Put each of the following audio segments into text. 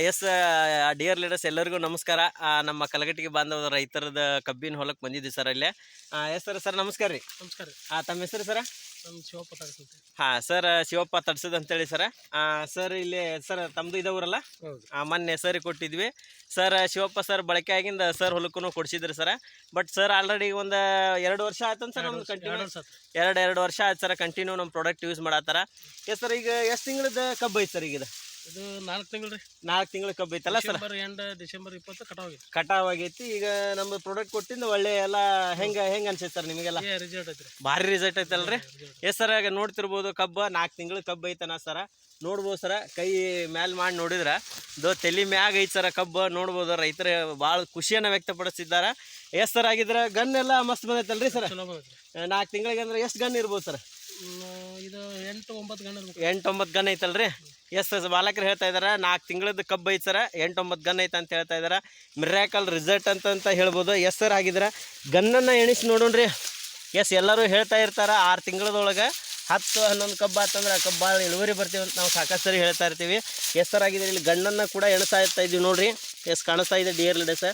S dear leaders ಎಲ್ಲರಿಗೂ ನಮಸ್ಕಾರ. ನಮ್ಮ ಕಲಗಟ್ಟಿಗೆ ಬಾಂಧವ ರೈತರದ ಕಬ್ಬಿನ ಹೊಲಕ್ಕೆ ಬಂದಿದ್ದೀವಿ ಸರ್ ಇಲ್ಲೇ. ಎಸ್ ಸರ್ ನಮಸ್ಕಾರ ರೀ. ನಮಸ್ಕಾರ. ತಮ್ಮ ಹೆಸರು ಸರ? ನಮ್ಮ ಶಿವಪ್ಪ ತಡಿಸುತ್ತೆ. ಸರ್ ಶಿವಪ್ಪ ತಡ್ಸದ್ ಅಂತೇಳಿ ಸರ. ಸರ್ ಇಲ್ಲಿ ಸರ್ ತಮ್ಮದು ಇದವರಲ್ಲ, ಮೊನ್ನೆ ಸರ್ ಕೊಟ್ಟಿದ್ವಿ ಸರ್. ಶಿವಪ್ಪ ಸರ್ ಬಳಕೆ ಆಗಿಂದ ಸರ್ ಹೊಲಕ್ಕೂ ಕೊಡಿಸಿದ್ರಿ ಸರ. ಬಟ್ ಸರ್ ಆಲ್ರೆಡಿ ಒಂದು 2 ವರ್ಷ ಆಯ್ತು ಸರ್. ನಮ್ದು ಕಂಟಿನ್ಯೂ ಎರಡು ವರ್ಷ ಆಯ್ತು ಸರ್ ಕಂಟಿನ್ಯೂ ನಮ್ಮ ಪ್ರಾಡಕ್ಟ್ ಯೂಸ್ ಮಾಡತ್ತಾರ. ಎಸ್ ಸರ್ ಈಗ ಎಷ್ಟು ತಿಂಗಳದ ಕಬ್ಬು ಐತೆ ಸರ್? ಈಗ ಇದು 4 ತಿಂಗಳು ರೀ. 4 ತಿಂಗಳ ಕಬ್ಬು ಐತಲ್ಲ ಸರ್? ಡಿಸೆಂಬರ್ 20 ಕಟಾವ್ ಆಗೈತಿ. ಈಗ ನಮ್ಮ ಪ್ರಾಡಕ್ಟ್ ಕೊಟ್ಟಿಂದ ಒಳ್ಳೆ ಎಲ್ಲ ಹೆಂಗೆ ಅನ್ಸೈತೆ ಸರ್ ನಿಮಗೆಲ್ಲ? ರಿಸಲ್ಟ್ ಐತ್ರಿ, ಭಾರಿ ರಿಸಲ್ಟ್ ಐತಲ್ರಿ? ಎಸ್ ಸರ್ ಈಗ ನೋಡ್ತಿರ್ಬೋದು ಕಬ್ಬು 4 ತಿಂಗಳ ಕಬ್ಬು ಐತನ ಸರ. ನೋಡ್ಬೋದು ಸರ, ಕೈ ಮ್ಯಾಲ್ ಮಾಡಿ ನೋಡಿದ್ರೆ ತಲೆ ಮ್ಯಾಗ ಐತೆ ಸರ ಕಬ್ಬು. ನೋಡ್ಬೋದು ರೈತರು ಭಾಳ ಖುಷಿಯನ್ನು ವ್ಯಕ್ತಪಡಿಸಿದ್ದಾರೆ. ಎಸ್ ಸರ್ ಆಗಿದ್ರೆ ಗನ್ ಎಲ್ಲ ಮಸ್ತ್ ಬಂದೈತಲ್ರಿ ಸರ್? 4 ತಿಂಗಳಿಗೆ ಅಂದ್ರೆ ಎಷ್ಟು ಗನ್ ಇರ್ಬೋದು ಸರ್? ಇದು 8-9 ಗನ್ 8-9 ಗನ್ ಐತಲ್ರಿ? ಎಸ್ ಬಾಲಕರು ಹೇಳ್ತಾ ಇದಾರೆ 4 ತಿಂಗಳದ್ದು ಕಬ್ಬು ಐತೆ ಸರ, 8-9 ಗನ್ ಐತೆ ಅಂತ ಹೇಳ್ತಾ ಇದಾರೆ. ಮಿರಾಕಲ್ ರಿಸಲ್ಟ್ ಅಂತ ಹೇಳ್ಬೋದು. ಎಸ್ ಸರ್ ಆಗಿದ್ರೆ ಗನ್ನನ್ನು ಎಣಿಸಿ ನೋಡೋಣ್ರಿ. ಎಸ್ ಎಲ್ಲರೂ ಹೇಳ್ತಾ ಇರ್ತಾರೆ 6 ತಿಂಗಳದೊಳಗೆ 10-11 ಕಬ್ಬು ಆತಂದ್ರೆ ಆ ಕಬ್ಬು ಭಾಳ ಇಳುವರಿ ಬರ್ತೀವಿ ಅಂತ ನಾವು ಸಾಕಷ್ಟು ಸರಿ ಹೇಳ್ತಾ ಇರ್ತೀವಿ. ಎಸ್ ಸರ್ ಆಗಿದ್ರೆ ಇಲ್ಲಿ ಗಣ್ಣನ್ನು ಕೂಡ ಎಣಿಸ್ತಾ ಇದ್ದೀವಿ ನೋಡ್ರಿ. ಎಸ್ ಕಾಣಿಸ್ತಾ ಇದೆ ಡಿಯರ್ ಲೀಡರ್ಸ್.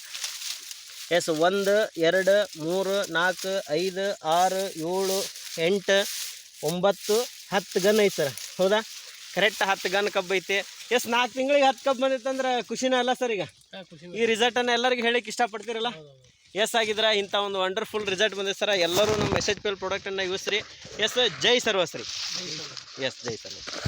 ಎಸ್ 1 2 3 4 5 6 7 8 9 10 ಗನ್ ಐತೆ ಸರ್. ಹೌದಾ? ಕರೆಕ್ಟ್ 10 ಗನ್ ಕಬ್ಬು ಐತಿ. ಎಸ್ 4 ತಿಂಗಳಿಗೆ 10 ಕಬ್ಬು ಬಂದಿತ್ತಂದ್ರೆ ಖುಷಿನ ಅಲ್ಲ ಸರ್? ಈಗ ಈ ರಿಸಲ್ಟನ್ನು ಎಲ್ಲರಿಗೂ ಹೇಳಿಕ್ಕೆ ಇಷ್ಟಪಡ್ತೀರಲ್ಲ? ಎಸ್ ಆಗಿದ್ರೆ ಇಂಥ ಒಂದು ವಂಡರ್ಫುಲ್ ರಿಸಲ್ಟ್ ಬಂದಿದೆ ಸರ್. ಎಲ್ಲರೂ ನಮ್ಮ SHPL ಪ್ರಾಡಕ್ಟನ್ನು ಯೂಸ್ ರೀ. ಎಸ್ ಜೈ ಸರ್ವಸ್ರಿ. ಎಸ್ ಜೈ ಸರ್ವಸ್ರಿ.